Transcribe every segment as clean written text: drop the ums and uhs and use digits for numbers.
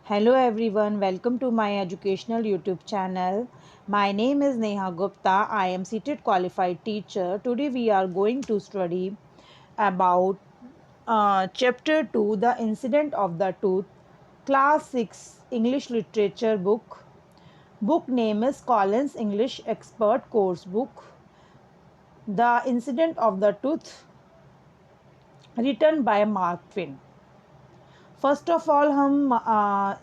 Hello everyone, welcome to my educational YouTube channel. My name is Neha Gupta. I am seated qualified teacher. Today we are going to study about chapter 2, The Incident of the Tooth, class 6 English literature book. Book name is Collins English Expert Course Book. The Incident of the Tooth, written by Mark Twain. First of all हम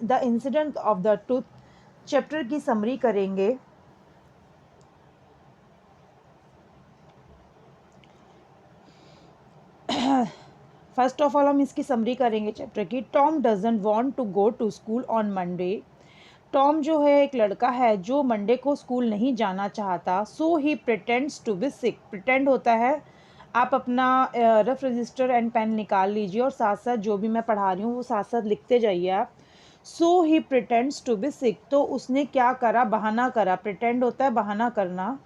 the incident of the tooth chapter की समरी करेंगे. First of all हम इसकी समरी करेंगे chapter की. Tom doesn't want to go to school on Monday. Tom जो है एक लड़का है जो मंडे को स्कूल नहीं जाना चाहता. So he pretends to be sick. Pretend होता है, आप अपना रफ रजिस्टर एंड पेन निकाल लीजिए और साथ साथ जो भी मैं पढ़ा रही हूँ वो साथ साथ लिखते जाइए आप. सो he pretends to be sick. तो उसने क्या करा, बहाना करा. प्रिटेंड होता है बहाना करना,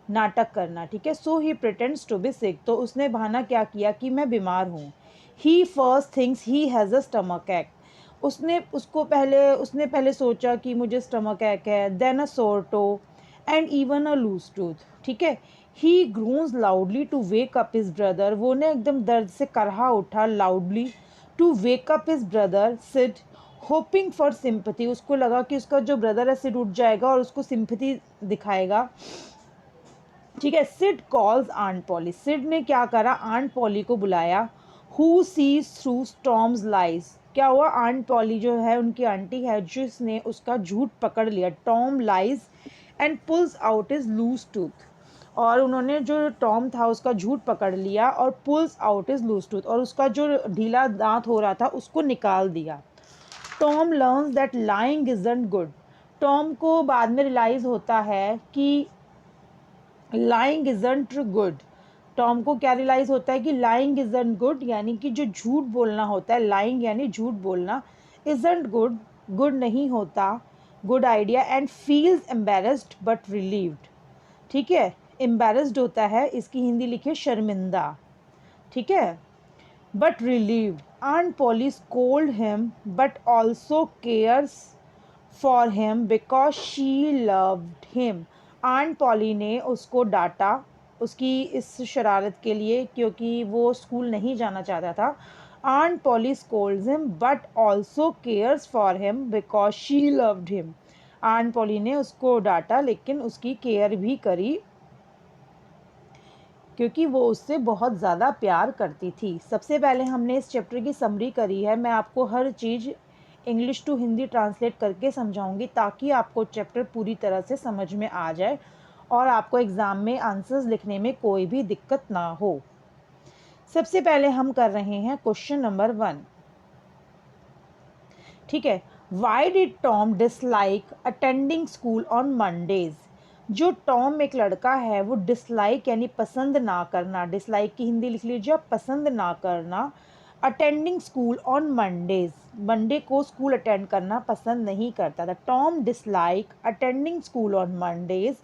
नाटक करना. ठीक है. So he pretends to be sick. तो उसने बहाना क्या किया कि मैं बीमार हूँ. He first things he has a stomach ache. उसने पहले सोचा कि मुझे स्टमक एक है. Then a sore toe and even a loose tooth. ठीक है. He groans loudly to wake up his brother. वो ने एकदम दर्द से करहा उठा loudly to wake up his brother Sid, hoping for sympathy. उसको लगा कि उसका जो ब्रदर है सिड उठ जाएगा और उसको सिंपथी दिखाएगा. ठीक है. Sid calls Aunt Polly. Sid ने क्या करा, आंट पॉली को बुलाया. Who sees through Tom's lies. क्या हुआ, आंट पॉली जो है उनकी आंटी है जिसने उसका झूठ पकड़ लिया. Tom lies and pulls out his loose tooth. और उन्होंने जो टॉम था उसका झूठ पकड़ लिया और pulls out his loose tooth, और उसका जो ढीला दांत हो रहा था उसको निकाल दिया. Tom learns that lying isn't good. Tom को बाद में रियलाइज होता है कि लाइंग इजंट गुड. टॉम को क्या रियलाइज होता है कि लाइंग इजंट गुड, यानी कि जो झूठ बोलना होता है, लाइंग यानी झूठ बोलना, इजंट गुड, गुड नहीं होता, good idea. And feels embarrassed but relieved. ठीक है. एम्बेरस्ड होता है, इसकी हिंदी लिखिए शर्मिंदा. ठीक है. But relieved. Aunt Polly scolded him but also cares for him because she loved him. Aunt Polly ने उसको डांटा उसकी इस शरारत के लिए, क्योंकि वो स्कूल नहीं जाना चाहता था. Aunt Polly scolds him but also cares for him because she loved him. Aunt Polly ने उसको डांटा लेकिन उसकी केयर भी करी क्योंकि वो उससे बहुत ज़्यादा प्यार करती थी. सबसे पहले हमने इस चैप्टर की समरी करी है. मैं आपको हर चीज़ इंग्लिश टू हिंदी ट्रांसलेट करके समझाऊंगी ताकि आपको चैप्टर पूरी तरह से समझ में आ जाए और आपको एग्ज़ाम में आंसर्स लिखने में कोई भी दिक्कत ना हो. सबसे पहले हम कर रहे हैं क्वेश्चन नंबर 1. ठीक है. Why did Tom dislike attending school on Mondays. जो टॉम एक लड़का है वो डिसलाइक यानी पसंद ना करना, डिसलाइक की हिंदी लिख लीजिए आप, पसंद ना करना. Attending school on Mondays, Monday को स्कूल अटेंड करना पसंद नहीं करता था. Tom dislike attending school on Mondays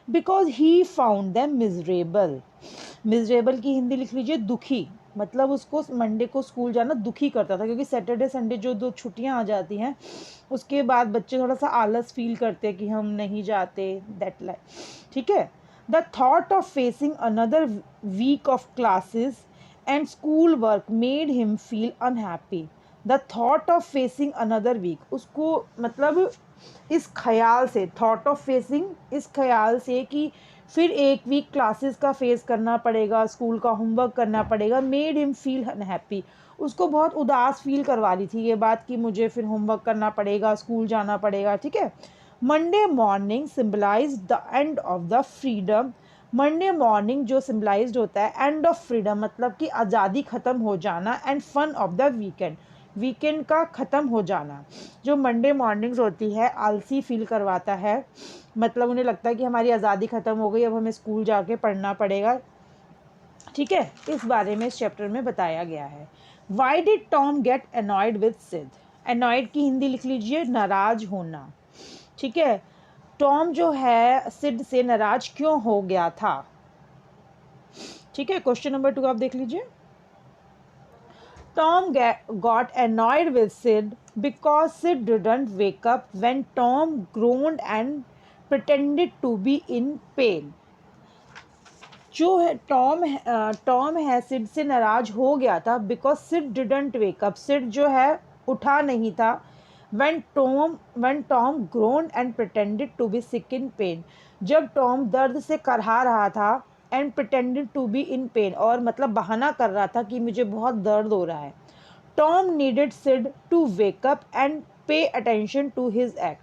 because he found them miserable. Miserable की हिंदी लिख लीजिए दुखी. मतलब उसको मंडे को स्कूल जाना दुखी करता था, क्योंकि सैटरडे संडे जो 2 छुट्टियां आ जाती हैं उसके बाद बच्चे थोड़ा सा आलस फील करते हैं कि हम नहीं जाते, दैट लाइक. ठीक है. The thought of facing another week of classes and school work made him feel unhappy. The thought of facing another week, उसको मतलब इस ख्याल से, थॉट ऑफ फेसिंग, इस ख्याल से कि फिर एक वीक क्लासेस का फेस करना पड़ेगा, स्कूल का होमवर्क करना पड़ेगा, मेड हिम फील अनहैप्पी. उसको बहुत उदास फील करवा रही थी ये बात कि मुझे फिर होमवर्क करना पड़ेगा, स्कूल जाना पड़ेगा. ठीक है. Monday morning symbolise the end of the freedom. Monday morning जो सिम्बलाइज होता है एंड ऑफ फ्रीडम, मतलब कि आज़ादी ख़त्म हो जाना, end fun of the weekend, weekend का ख़त्म हो जाना. जो मंडे मॉर्निंग्स होती है आलसी फील करवाता है, मतलब उन्हें लगता है कि हमारी आज़ादी ख़त्म हो गई, अब हमें स्कूल जाके पढ़ना पड़ेगा. ठीक है. इस बारे में इस चैप्टर में बताया गया है. Why did Tom get annoyed with Sid. Annoyed की हिंदी लिख लीजिए नाराज होना. ठीक है. टॉम जो है सिड से नाराज क्यों हो गया था. ठीक है. क्वेश्चन नंबर 2 आप देख लीजिए. Got annoyed with Sid because Sid didn't wake up when Tom groaned and pretended to be in pain. जो है टॉम है सिड से नाराज हो गया था because Sid didn't wake up, Sid जो है उठा नहीं था, when Tom groaned and pretended to be sick in pain, जब टॉम दर्द से करहा रहा था, and pretended to be in pain और मतलब बहाना कर रहा था कि मुझे बहुत दर्द हो रहा है. Tom needed Sid to wake up and pay attention to his act.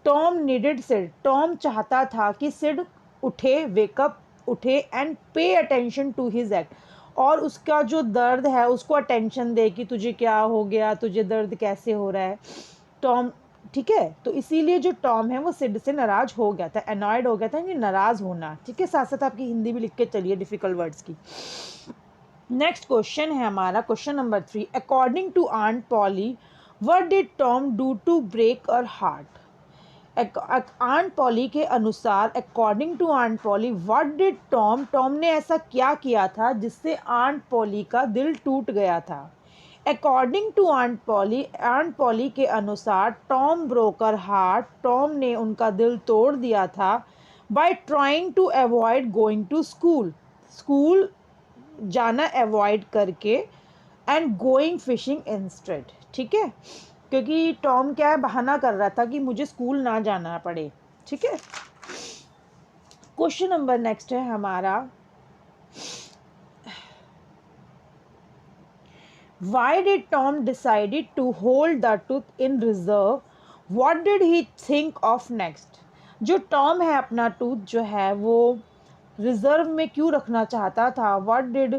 Tom needed Sid, Tom चाहता था कि सिड उठे, वेकअप उठे and pay attention to his act, और उसका जो दर्द है उसको अटेंशन दे कि तुझे क्या हो गया, तुझे दर्द कैसे हो रहा है टॉम. ठीक है, तो इसीलिए जो टॉम है वो सिड से नाराज हो गया था, अनॉयड हो गया था, यानी नाराज होना. ठीक है, साथ साथ आपकी हिंदी भी लिख के चलिए डिफिकल्ट वर्ड्स की. नेक्स्ट क्वेश्चन है हमारा question number 3. According to Aunt Polly what did Tom do to break her heart. Aunt Polly के अनुसार, according to Aunt Polly what did Tom ने ऐसा क्या किया था जिससे आंट पॉली का दिल टूट गया था. अकॉर्डिंग टू आंट पॉली के अनुसार Tom broke her heart, Tom ने उनका दिल तोड़ दिया था by trying to avoid going to school जाना अवॉइड करके, एंड गोइंग फिशिंग इंस्टेड. ठीक है, क्योंकि टॉम क्या है, बहाना कर रहा था कि मुझे स्कूल ना जाना पड़े. ठीक है, क्वेश्चन नंबर नेक्स्ट है हमारा, why did Tom decided to hold the tooth in reserve, what did he think of next. जो टॉम है अपना टूथ जो है वो रिजर्व में क्यों रखना चाहता था, what did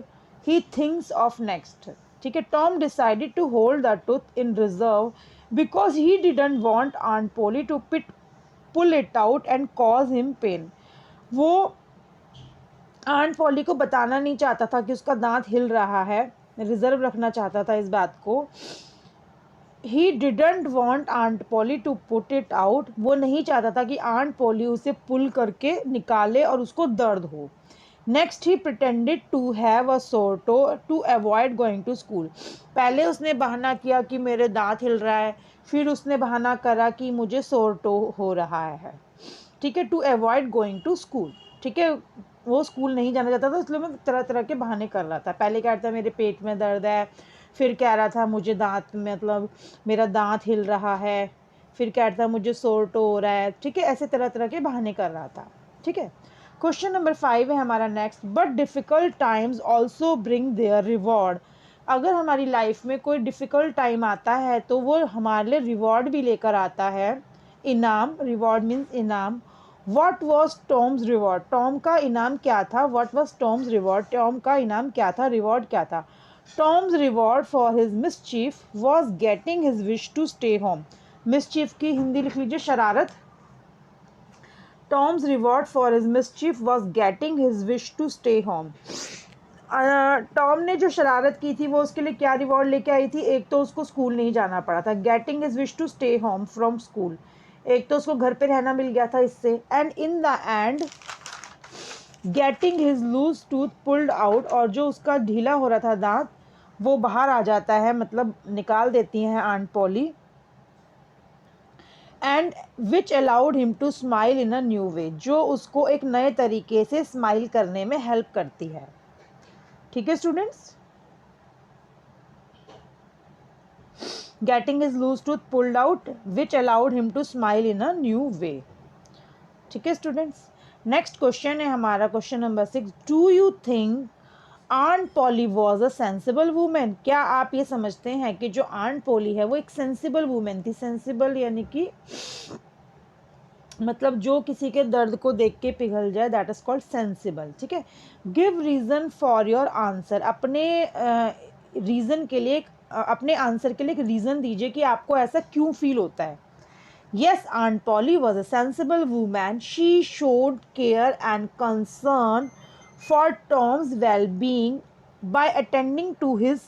he thinks of next. ठीक है, Tom decided to hold the tooth in reserve because he didn't want Aunt Polly to pull it out and cause him pain. वो आंट पॉली को बताना नहीं चाहता था कि उसका दांत हिल रहा है, रिजर्व रखना चाहता था इस बात को. He didn't want Aunt Polly to put it out, वो नहीं चाहता था कि आंट पॉली उसे पुल करके निकाले और उसको दर्द हो. Next he pretended to have a sore toe to avoid going to school. पहले उसने बहाना किया कि मेरे दांत हिल रहा है, फिर उसने बहाना करा कि मुझे सोर्टो हो रहा है. ठीक है, to avoid going to school. ठीक है, वो स्कूल नहीं जाना चाहता था, इसलिए मैं तरह तरह के बहाने कर रहा था. पहले कह रहा था मेरे पेट में दर्द है, फिर कह रहा था मुझे दांत मतलब मेरा दांत हिल रहा है, फिर कह रहा था मुझे सोर्टो हो रहा है. ठीक है, ऐसे तरह तरह के बहाने कर रहा था. ठीक है, क्वेश्चन नंबर 5 है हमारा next. But difficult times also bring their reward. अगर हमारी लाइफ में कोई डिफ़िकल्ट टाइम आता है तो वो हमारे लिए रिवॉर्ड भी लेकर आता है, इनाम. रिवॉर्ड मीन्स इनाम. What was Tom's reward, Tom का इनाम क्या था. What was Tom's reward, Tom का इनाम क्या था, रिवॉर्ड क्या था. Tom's reward for his mischief was getting his wish to stay home. Mischief की हिंदी लिख लीजिए शरारत. Tom's reward for his mischief was getting his wish to stay home. Tom ने जो शरारत की थी वो उसके लिए क्या रिवॉर्ड लेके आई थी. एक तो उसको स्कूल नहीं जाना पड़ा था, getting his wish to stay home from school. एक तो उसको घर पे रहना मिल गया था इससे, and in the end getting his loose tooth pulled out, और जो उसका ढीला हो रहा था दांत वो बाहर आ जाता है, मतलब निकाल देती हैं Aunt Polly. And which allowed him to smile in a new way, जो उसको एक नए तरीके से स्माइल करने में हेल्प करती है. ठीक है students, getting his loose tooth pulled out which allowed him to smile in a new way. ठीक है स्टूडेंट्स, नेक्स्ट क्वेश्चन है हमारा question number 6. Do you think Aunt Polly was a sensible women. क्या आप ये समझते हैं कि जो आंट पॉली है वो एक सेंसिबल वूमेन थी. सेंसिबल यानी कि मतलब जो किसी के दर्द को देख के पिघल जाए, दैट इज कॉल्ड सेंसिबल. ठीक है, give reason for your answer. अपने रीज़न के लिए अपने आंसर के लिए एक रीज़न दीजिए कि आपको ऐसा क्यों फील होता है. Yes, Aunt Polly was a sensible woman. She showed care and concern for Tom's well-being by attending to his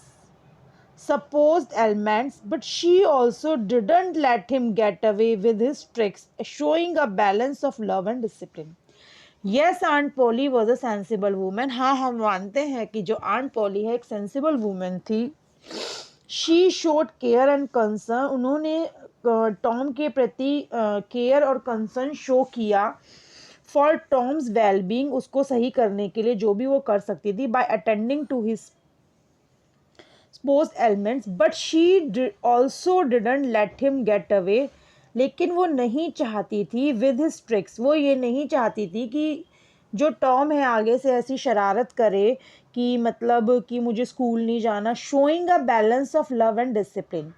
supposed ailments, but she also didn't let him get away with his tricks, showing a balance of love and discipline. Yes, Aunt Polly was a sensible woman. हाँ, हम मानते हैं कि जो Aunt Polly है एक sensible woman थी. She showed care and concern, उन्होंने टॉम के प्रति केयर और कंसर्न शो किया। फॉर टॉम्स वेलबींग, उसको सही करने के लिए जो भी वो कर सकती थी, by attending to his sports elements, but she also didn't let him get away, लेकिन वो नहीं चाहती थी विद हिज ट्रिक्स, वो ये नहीं चाहती थी कि जो टॉम है आगे से ऐसी शरारत करे कि मतलब कि मुझे स्कूल नहीं जाना। Showing a balance of love and discipline,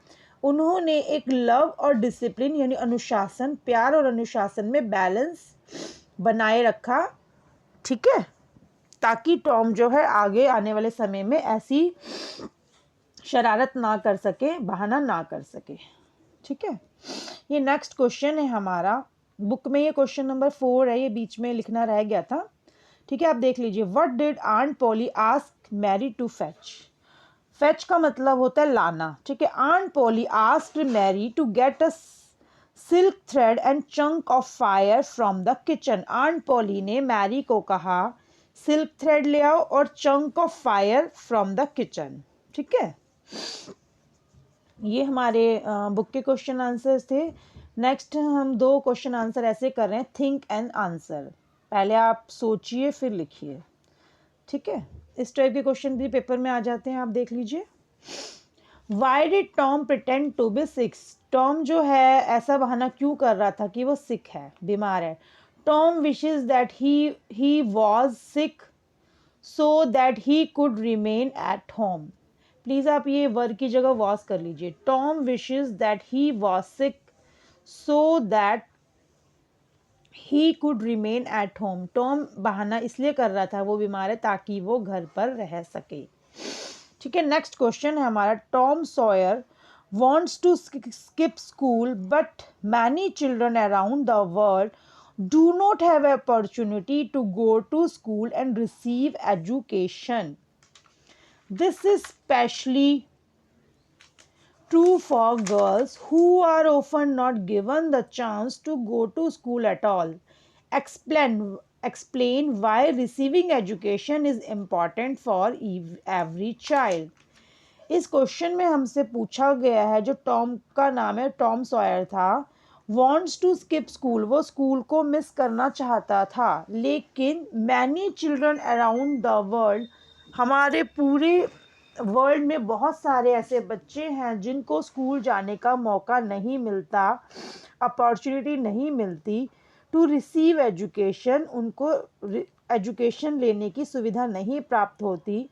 उन्होंने एक लव और डिसिप्लिन यानी अनुशासन, प्यार और अनुशासन में बैलेंस बनाए रखा, ठीक है, ताकि टॉम जो है आगे आने वाले समय में ऐसी शरारत ना कर सके, बहाना ना कर सके, ठीक है। ये नेक्स्ट क्वेश्चन है हमारा, बुक में ये क्वेश्चन नंबर 4 है, ये बीच में लिखना रह गया था, ठीक है। आप देख लीजिए, what did aunt Polly ask Mary to fetch. Fetch का मतलब होता है लाना, ठीक है। Aunt Polly asked Mary to get a silk thread and chunk of fire from the kitchen. Aunt Polly ने मैरी को कहा सिल्क थ्रेड ले आओ और chunk of fire from the kitchen, ठीक है। ये हमारे बुक के क्वेश्चन आंसर्स थे। नेक्स्ट हम 2 क्वेश्चन आंसर ऐसे कर रहे हैं, थिंक एंड आंसर। पहले आप सोचिए फिर लिखिए, ठीक है। इस टाइप के क्वेश्चन भी पेपर में आ जाते हैं, आप देख लीजिए। Why did Tom pretend to be sick, Tom जो है ऐसा बहाना क्यों कर रहा था कि वो सिक है, बीमार है। Tom wishes that he was sick so that he could remain at home. Please आप ये वर्ड की जगह वॉज कर लीजिए। Tom wishes that he was sick so that he could remain at home. Tom बहाना इसलिए कर रहा था वो बीमार है ताकि वो घर पर रह सके, ठीक है। नेक्स्ट क्वेश्चन है हमारा, Tom Sawyer wants to skip school but many children around the world do not have opportunity to go to school and receive education. This is especially true for girls who are often not given the chance to go to school at all. Explain why receiving education is important for every child. इस question में हमसे पूछा गया है, जो Tom का नाम है टॉम सॉयर था, wants to skip school, वो स्कूल को मिस करना चाहता था, लेकिन many children around the world, हमारे पूरे वर्ल्ड में बहुत सारे ऐसे बच्चे हैं जिनको स्कूल जाने का मौका नहीं मिलता, अपॉर्चुनिटी नहीं मिलती टू रिसीव एजुकेशन, उनको एजुकेशन लेने की सुविधा नहीं प्राप्त होती।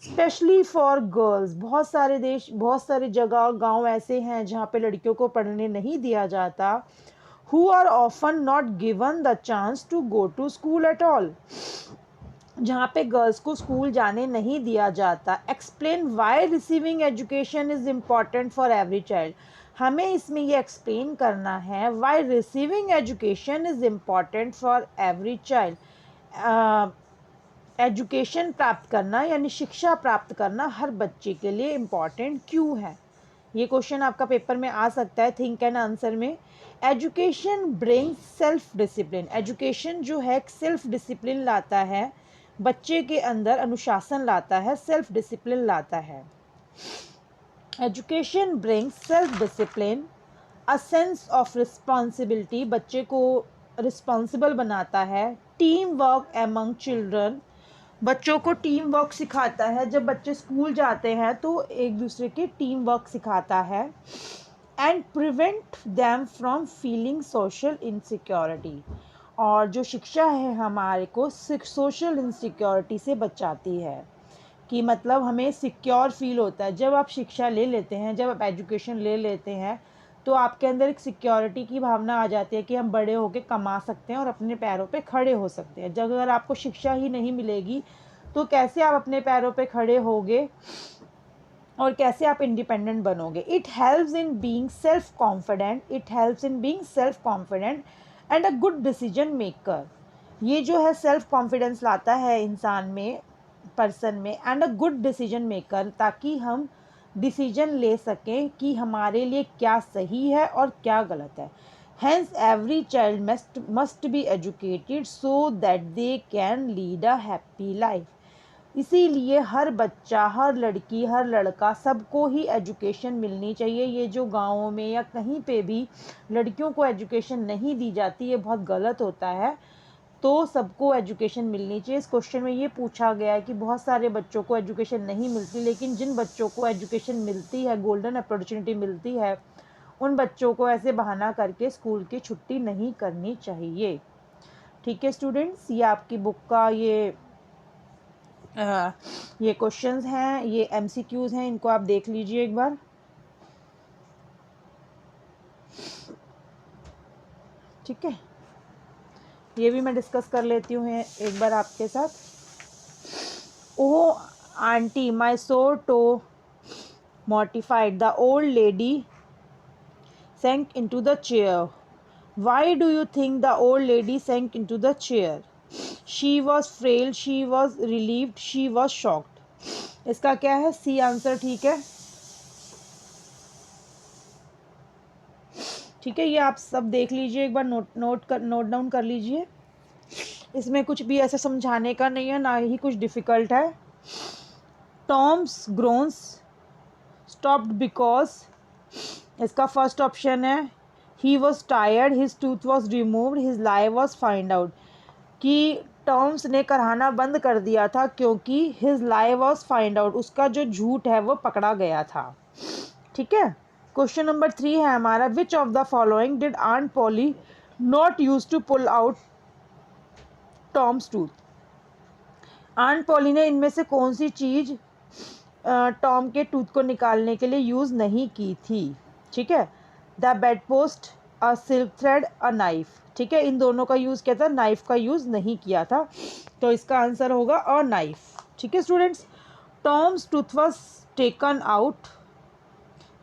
स्पेशली फॉर गर्ल्स, बहुत सारे जगह गांव ऐसे हैं जहाँ पे लड़कियों को पढ़ने नहीं दिया जाता। Who are often not given the chance to go to school at all, जहाँ पे गर्ल्स को स्कूल जाने नहीं दिया जाता। Explain why receiving education is important for every child, हमें इसमें ये एक्सप्लेन करना है why receiving education is important for every child. Education प्राप्त करना यानी शिक्षा प्राप्त करना हर बच्चे के लिए इम्पॉर्टेंट क्यों है। ये क्वेश्चन आपका पेपर में आ सकता है थिंक एंड आंसर में। Education brings self discipline, education जो है सेल्फ डिसिप्लिन लाता है, बच्चे के अंदर अनुशासन लाता है, सेल्फ डिसिप्लिन लाता है। Education brings self discipline, a sense of responsibility, बच्चे को रिस्पॉन्सिबल बनाता है। टीम वर्क एमंग चिल्ड्रन, बच्चों को टीम वर्क सिखाता है, जब बच्चे स्कूल जाते हैं तो एक दूसरे के टीम वर्क सिखाता है। And prevent them from feeling social insecurity, और जो शिक्षा है हमारे को सोशल इनसिक्योरिटी से बचाती है, कि मतलब हमें सिक्योर फील होता है जब आप शिक्षा ले लेते हैं, जब आप एजुकेशन ले लेते हैं तो आपके अंदर एक सिक्योरिटी की भावना आ जाती है कि हम बड़े होकर कमा सकते हैं और अपने पैरों पे खड़े हो सकते हैं। जब अगर आपको शिक्षा ही नहीं मिलेगी तो कैसे आप अपने पैरों पे खड़े होगे और कैसे आप इंडिपेंडेंट बनोगे। It helps in being self confident, it helps in being self confident and a good decision maker, ये जो है सेल्फ कॉन्फिडेंस लाता है इंसान में, पर्सन में, and a good decision maker, ताकि हम डिसीजन ले सकें कि हमारे लिए क्या सही है और क्या गलत है। Hence, every child must be educated so that they can lead a happy life. इसीलिए हर बच्चा, हर लड़की, हर लड़का, सबको ही एजुकेशन मिलनी चाहिए। ये जो गाँवों में या कहीं पे भी लड़कियों को एजुकेशन नहीं दी जाती, ये बहुत गलत होता है। तो सबको एजुकेशन मिलनी चाहिए। इस क्वेश्चन में ये पूछा गया है कि बहुत सारे बच्चों को एजुकेशन नहीं मिलती, लेकिन जिन बच्चों को एजुकेशन मिलती है, गोल्डन अपॉर्चुनिटी मिलती है, उन बच्चों को ऐसे बहाना करके स्कूल की छुट्टी नहीं करनी चाहिए। ठीक है स्टूडेंट्स, ये आपकी बुक का ये क्वेश्चंस हैं, ये एमसीक्यूज हैं, इनको आप देख लीजिए एक बार। ठीक है, ये भी मैं डिस्कस कर लेती हूँ एक बार आपके साथ। Oh aunty, my so toe mortified, the old lady sank into the chair. Why do you think the old lady sank into the chair? She was frail, she was relieved, she was shocked. इसका क्या है? C answer. ठीक है, ठीक है, ये आप सब देख लीजिए एक बार, नोट डाउन कर लीजिए। इसमें कुछ भी ऐसा समझाने का नहीं है, ना ही कुछ डिफ़िकल्ट है। टॉम्स ग्रोन्स स्टॉप्ड बिकॉज, इसका फर्स्ट ऑप्शन है he was tired, his tooth was removed, his lie was find out, कि टॉम्स ने कराहना बंद कर दिया था क्योंकि his lie was find out, उसका जो झूठ है वो पकड़ा गया था। ठीक है, क्वेश्चन नंबर 3 है हमारा, which of the following did aunt Polly not use to pull out Tom's tooth? Aunt Polly ने इनमें से कौन सी चीज़ टॉम के टूथ को निकालने के लिए यूज़ नहीं की थी? ठीक है, the bed post, a silk thread, a knife. ठीक है, इन दोनों का यूज़ किया था, नाइफ का यूज़ नहीं किया था, तो इसका आंसर होगा अ नाइफ। ठीक है students, Tom's tooth was taken out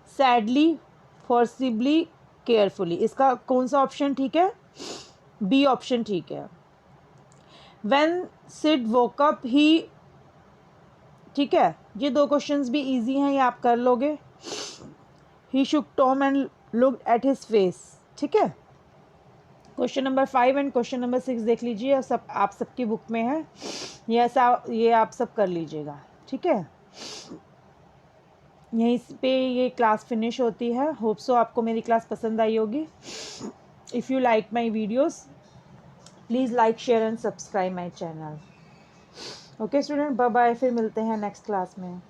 sadly, forcibly, carefully, इसका कौन सा ऑप्शन ठीक है? बी ऑप्शन ठीक है। व्हेन सिड वोक अप ही, ठीक है, ये दो क्वेश्चंस भी इजी हैं, ये आप कर लोगे। He shook Tom and looked at his face. ठीक है, question number 5 and question number 6 देख लीजिए, सब आप सबकी बुक में है, ये आप सब कर लीजिएगा। ठीक है, यहीं पे ये क्लास फिनिश होती है। होप सो आपको मेरी क्लास पसंद आई होगी। If you like my videos, please like, share and subscribe my channel. Okay student, bye bye, फिर मिलते हैं नेक्स्ट क्लास में।